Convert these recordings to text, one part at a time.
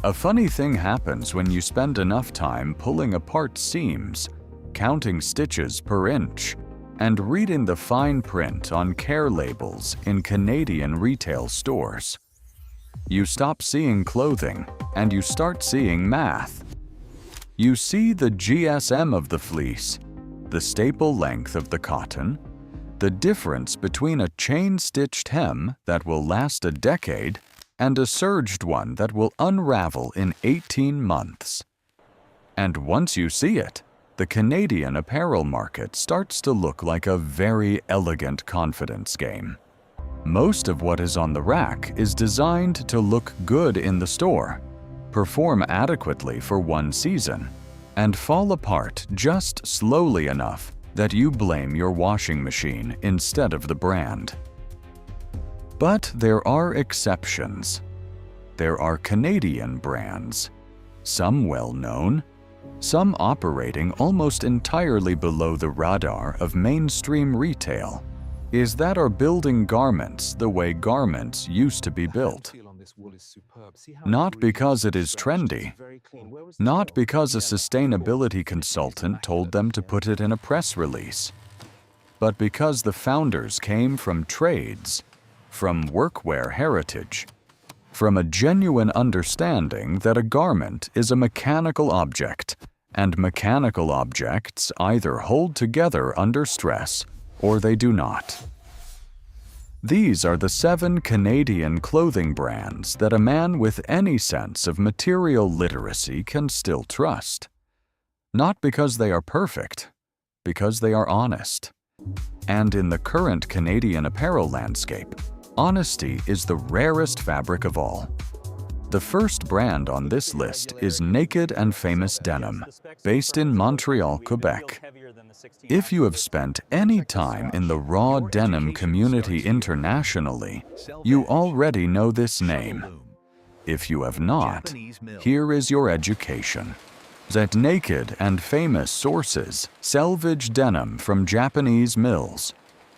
A funny thing happens when you spend enough time pulling apart seams, counting stitches per inch, and reading the fine print on care labels in Canadian retail stores. You stop seeing clothing and you start seeing math. You see the GSM of the fleece, the staple length of the cotton, the difference between a chain-stitched hem that will last a decade and a serged one that will unravel in 18 months. And once you see it, the Canadian apparel market starts to look like a very elegant confidence game. Most of what is on the rack is designed to look good in the store, perform adequately for one season, and fall apart just slowly enough that you blame your washing machine instead of the brand. But there are exceptions. There are Canadian brands, some well-known, some operating almost entirely below the radar of mainstream retail, that are building garments the way garments used to be built. Not because it is trendy, not because a sustainability consultant told them to put it in a press release, but because the founders came from trades, from workwear heritage, from a genuine understanding that a garment is a mechanical object, and mechanical objects either hold together under stress or they do not. These are the 7 Canadian clothing brands that a man with any sense of material literacy can still trust. Not because they are perfect, because they are honest. And in the current Canadian apparel landscape, honesty is the rarest fabric of all. The first brand on this list is Naked and Famous Denim, based in Montreal, Quebec. If you have spent any time in the raw denim community internationally, you already know this name. If you have not, here is your education. That Naked and Famous sources selvage denim from Japanese mills,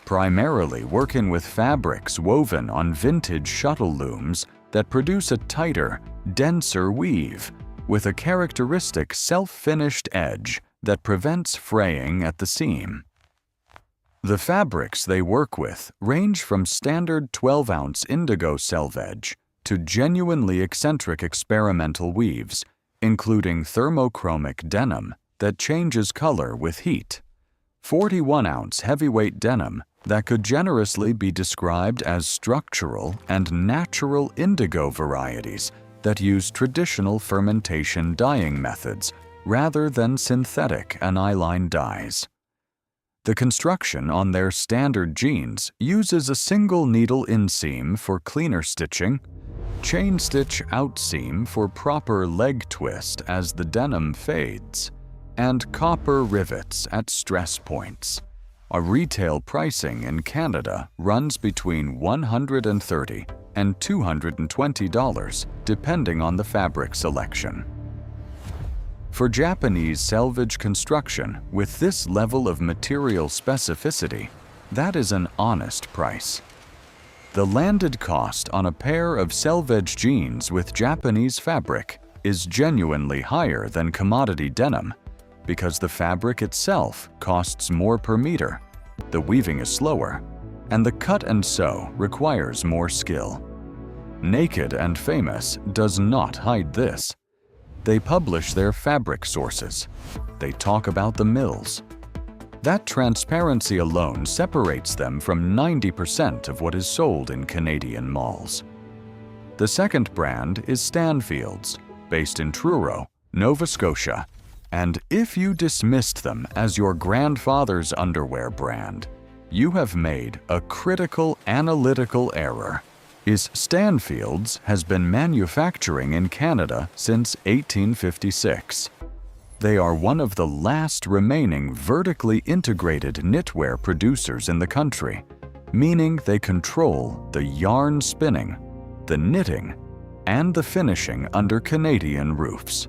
primarily working with fabrics woven on vintage shuttle looms that produce a tighter, denser weave with a characteristic self-finished edge that prevents fraying at the seam. The fabrics they work with range from standard 12-ounce indigo selvage to genuinely eccentric experimental weaves, including thermochromic denim that changes color with heat, 41-ounce heavyweight denim that could generously be described as structural and natural indigo varieties that use traditional fermentation dyeing methods rather than synthetic aniline dyes. The construction on their standard jeans uses a single needle inseam for cleaner stitching, chain stitch outseam for proper leg twist as the denim fades, and copper rivets at stress points. A retail pricing in Canada runs between $130 and $220 depending on the fabric selection. For Japanese selvage construction with this level of material specificity, that is an honest price. The landed cost on a pair of selvage jeans with Japanese fabric is genuinely higher than commodity denim because the fabric itself costs more per meter, the weaving is slower, and the cut and sew requires more skill. Naked and Famous does not hide this. They publish their fabric sources. They talk about the mills. That transparency alone separates them from 90% of what is sold in Canadian malls. The second brand is Stanfields, based in Truro, Nova Scotia. And if you dismissed them as your grandfather's underwear brand, you have made a critical analytical error. Stanfields has been manufacturing in Canada since 1856. They are one of the last remaining vertically integrated knitwear producers in the country, meaning they control the yarn spinning, the knitting, and the finishing under Canadian roofs.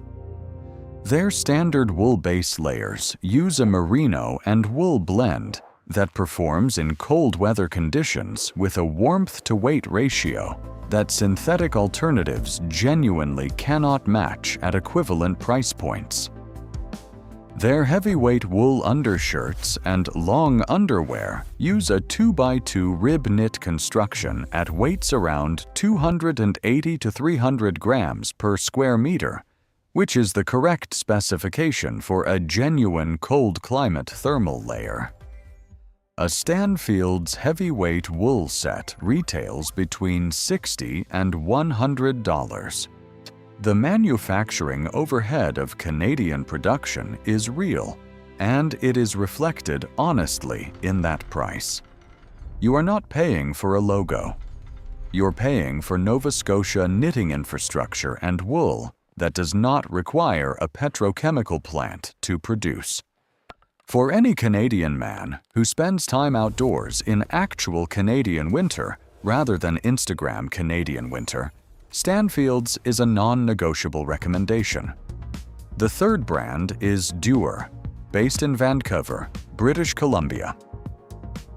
Their standard wool base layers use a merino and wool blend that performs in cold weather conditions with a warmth-to-weight ratio that synthetic alternatives genuinely cannot match at equivalent price points. Their heavyweight wool undershirts and long underwear use a 2x2 rib knit construction at weights around 280 to 300 grams per square meter, which is the correct specification for a genuine cold climate thermal layer. A Stanfield's heavyweight wool set retails between $60 and $100. The manufacturing overhead of Canadian production is real, and it is reflected honestly in that price. You are not paying for a logo. You're paying for Nova Scotia knitting infrastructure and wool that does not require a petrochemical plant to produce. For any Canadian man who spends time outdoors in actual Canadian winter rather than Instagram Canadian winter, Stanfield's is a non-negotiable recommendation. The third brand is Duer, based in Vancouver, British Columbia.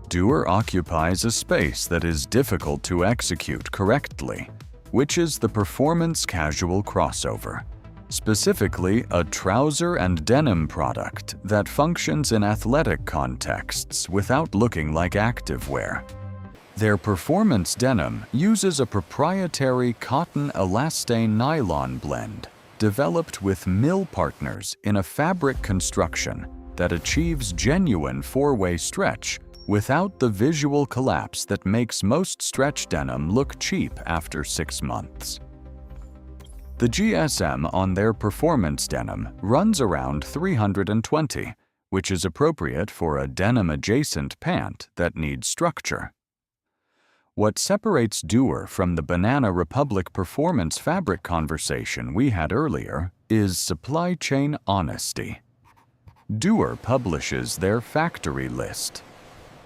Duer occupies a space that is difficult to execute correctly, which is the performance casual crossover, specifically a trouser and denim product that functions in athletic contexts without looking like activewear. Their performance denim uses a proprietary cotton elastane nylon blend developed with mill partners in a fabric construction that achieves genuine four-way stretch without the visual collapse that makes most stretch denim look cheap after 6 months. The GSM on their performance denim runs around 320, which is appropriate for a denim-adjacent pant that needs structure. What separates Duer from the Banana Republic performance fabric conversation we had earlier is supply chain honesty. Duer publishes their factory list.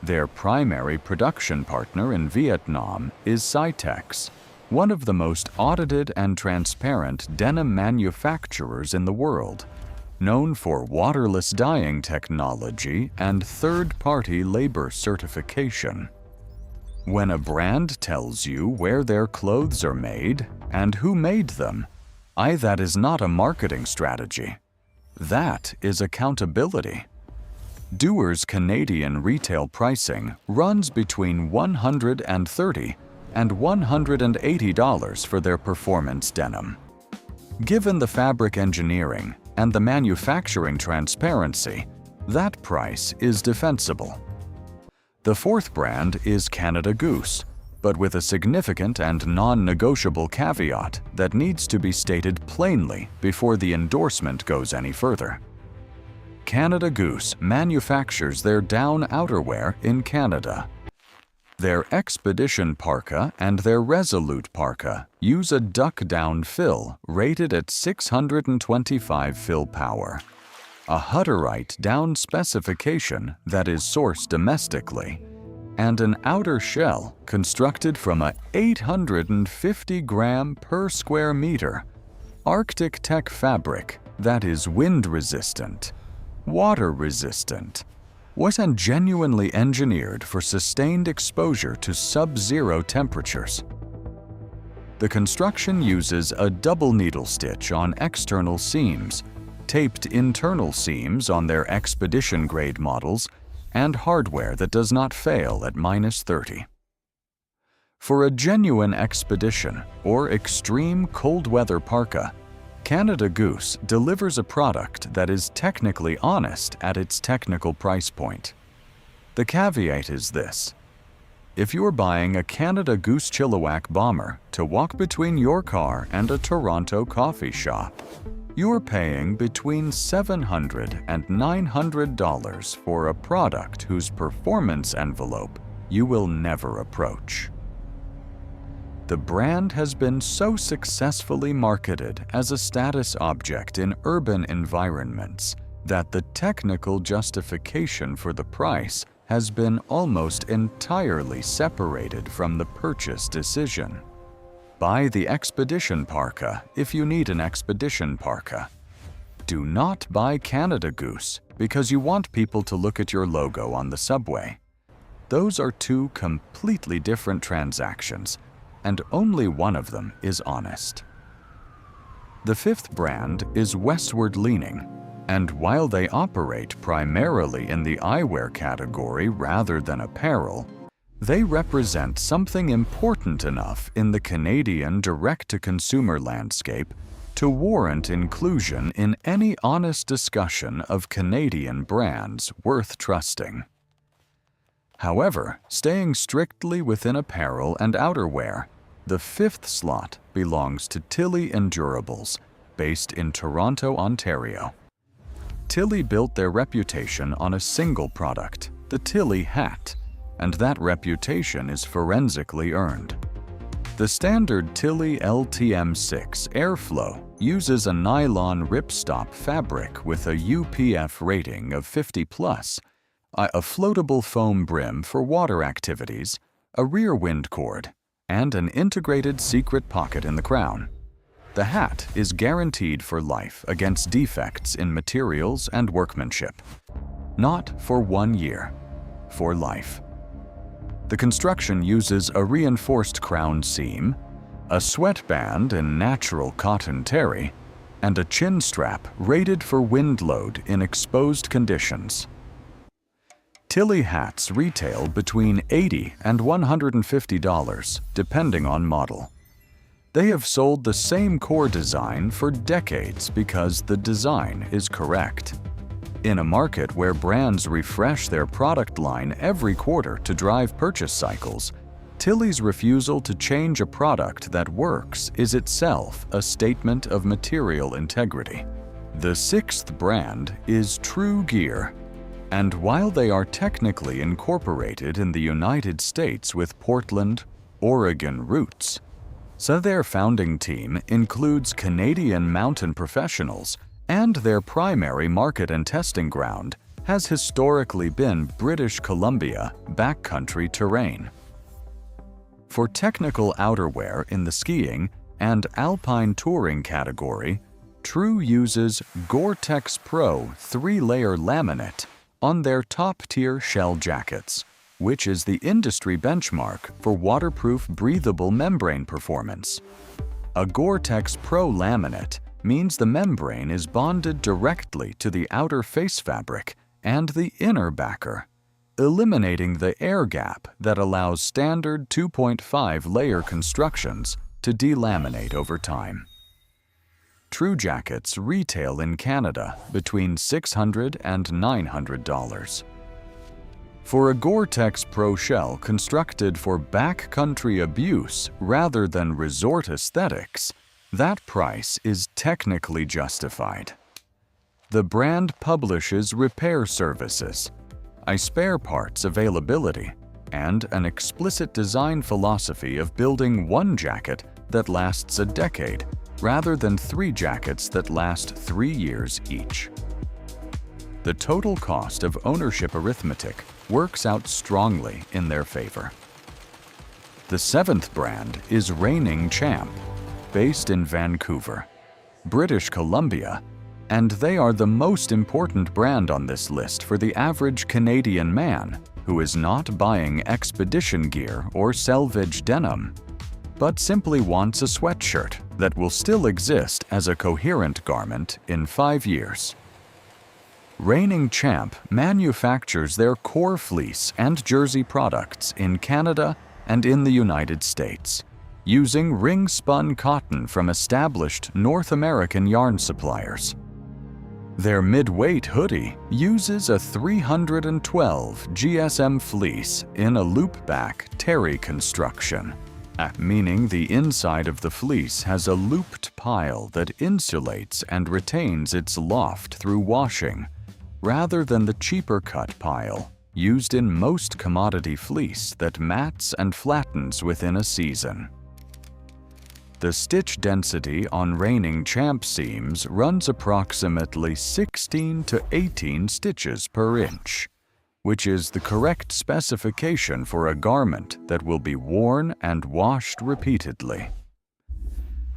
Their primary production partner in Vietnam is Cytex, one of the most audited and transparent denim manufacturers in the world, known for waterless dyeing technology and third-party labor certification. When a brand tells you where their clothes are made and who made them, that is not a marketing strategy. That is accountability. Duer's Canadian retail pricing runs between $130 and $180 for their performance denim. Given the fabric engineering and the manufacturing transparency, that price is defensible. The fourth brand is Canada Goose, but with a significant and non-negotiable caveat that needs to be stated plainly before the endorsement goes any further. Canada Goose manufactures their down outerwear in Canada. Their Expedition Parka and their Resolute Parka use a duck down fill rated at 625 fill power, a Hutterite down specification that is sourced domestically, and an outer shell constructed from a 850 gram per square meter Arctic Tech fabric that is wind resistant, water resistant, and genuinely engineered for sustained exposure to sub-zero temperatures. The construction uses a double needle stitch on external seams, taped internal seams on their Expedition grade models, and hardware that does not fail at -30. For a genuine Expedition or extreme cold weather parka, Canada Goose delivers a product that is technically honest at its technical price point. The caveat is this: if you're buying a Canada Goose Chilliwack bomber to walk between your car and a Toronto coffee shop, you're paying between $700 and $900 for a product whose performance envelope you will never approach. The brand has been so successfully marketed as a status object in urban environments that the technical justification for the price has been almost entirely separated from the purchase decision. Buy the Expedition Parka if you need an Expedition Parka. Do not buy Canada Goose because you want people to look at your logo on the subway. Those are two completely different transactions, and only one of them is honest. The fifth brand is Westward Leaning, and while they operate primarily in the eyewear category rather than apparel, they represent something important enough in the Canadian direct-to-consumer landscape to warrant inclusion in any honest discussion of Canadian brands worth trusting. However, staying strictly within apparel and outerwear, the fifth slot belongs to Tilley Endurables, based in Toronto, Ontario. Tilley built their reputation on a single product, the Tilley hat, and that reputation is forensically earned. The standard Tilley LTM6 Airflow uses a nylon ripstop fabric with a UPF rating of 50+, a floatable foam brim for water activities, a rear wind cord, and an integrated secret pocket in the crown. The hat is guaranteed for life against defects in materials and workmanship. Not for 1 year, for life. The construction uses a reinforced crown seam, a sweatband in natural cotton terry, and a chin strap rated for wind load in exposed conditions. Tilley hats retail between $80 and $150, depending on model. They have sold the same core design for decades because the design is correct. In a market where brands refresh their product line every quarter to drive purchase cycles, Tilley's refusal to change a product that works is itself a statement of material integrity. The sixth brand is True Gear, and while they are technically incorporated in the United States with Portland, Oregon roots, so their founding team includes Canadian mountain professionals, and their primary market and testing ground has historically been British Columbia backcountry terrain. For technical outerwear in the skiing and alpine touring category, True uses Gore-Tex Pro 3-layer laminate on their top-tier shell jackets, which is the industry benchmark for waterproof breathable membrane performance. A Gore-Tex Pro laminate means the membrane is bonded directly to the outer face fabric and the inner backer, eliminating the air gap that allows standard 2.5-layer constructions to delaminate over time. True jackets retail in Canada between $600 and $900. For a Gore-Tex Pro shell constructed for backcountry abuse rather than resort aesthetics, that price is technically justified. The brand publishes repair services, a spare parts availability, and an explicit design philosophy of building one jacket that lasts a decade rather than 3 jackets that last 3 years each. The total cost of ownership arithmetic works out strongly in their favor. The seventh brand is Reigning Champ, based in Vancouver, British Columbia, and they are the most important brand on this list for the average Canadian man who is not buying expedition gear or selvage denim, but simply wants a sweatshirt that will still exist as a coherent garment in 5 years. Reigning Champ manufactures their core fleece and jersey products in Canada and in the United States, using ring-spun cotton from established North American yarn suppliers. Their mid-weight hoodie uses a 312 GSM fleece in a loop-back terry construction, meaning the inside of the fleece has a looped pile that insulates and retains its loft through washing, rather than the cheaper cut pile used in most commodity fleece that mats and flattens within a season. The stitch density on Reigning Champ seams runs approximately 16 to 18 stitches per inch, which is the correct specification for a garment that will be worn and washed repeatedly.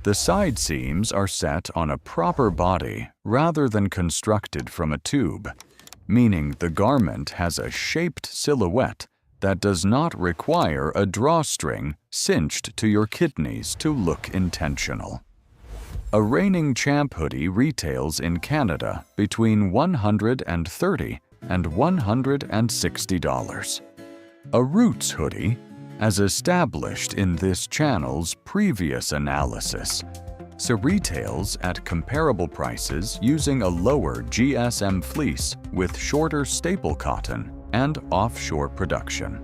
The side seams are set on a proper body rather than constructed from a tube, meaning the garment has a shaped silhouette that does not require a drawstring cinched to your kidneys to look intentional. A Reigning Champ hoodie retails in Canada between $130 and $160. A Roots hoodie, as established in this channel's previous analysis, so retails at comparable prices using a lower GSM fleece with shorter staple cotton and offshore production.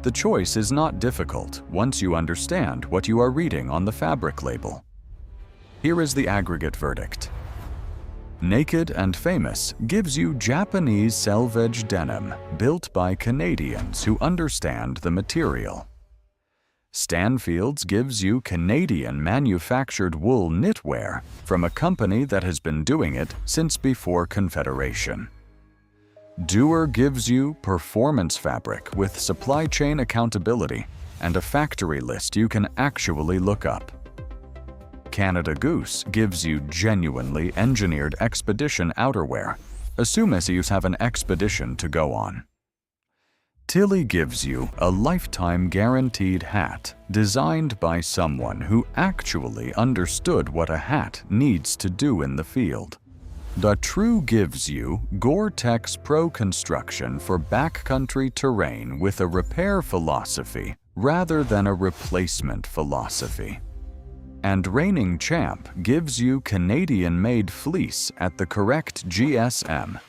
The choice is not difficult once you understand what you are reading on the fabric label. Here is the aggregate verdict. Naked and Famous gives you Japanese selvage denim built by Canadians who understand the material. Stanfields gives you Canadian manufactured wool knitwear from a company that has been doing it since before Confederation. Duer gives you performance fabric with supply chain accountability and a factory list you can actually look up. Canada Goose gives you genuinely engineered expedition outerwear, assume as you have an expedition to go on. Tilly gives you a lifetime guaranteed hat designed by someone who actually understood what a hat needs to do in the field. The True gives you Gore-Tex Pro Construction for backcountry terrain with a repair philosophy rather than a replacement philosophy. And Reigning Champ gives you Canadian-made fleece at the correct GSM,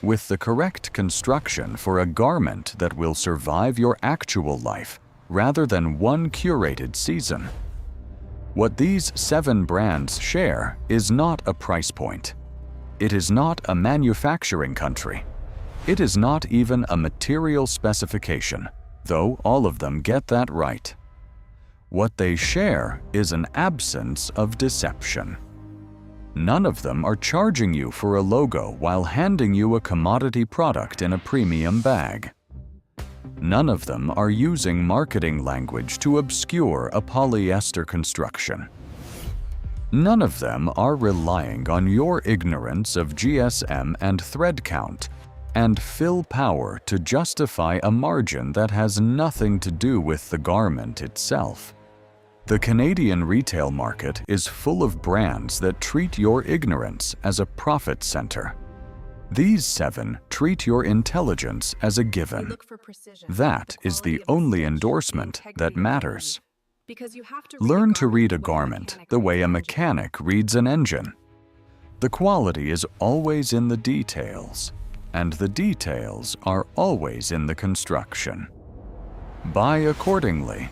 with the correct construction for a garment that will survive your actual life rather than one curated season. What these 7 brands share is not a price point. It is not a manufacturing country. It is not even a material specification, though all of them get that right. What they share is an absence of deception. None of them are charging you for a logo while handing you a commodity product in a premium bag. None of them are using marketing language to obscure a polyester construction. None of them are relying on your ignorance of GSM and thread count and fill power to justify a margin that has nothing to do with the garment itself. The Canadian retail market is full of brands that treat your ignorance as a profit center. These 7 treat your intelligence as a given. That is the only endorsement that matters. Learn to read a garment the way a mechanic reads an engine. The quality is always in the details, and the details are always in the construction. Buy accordingly.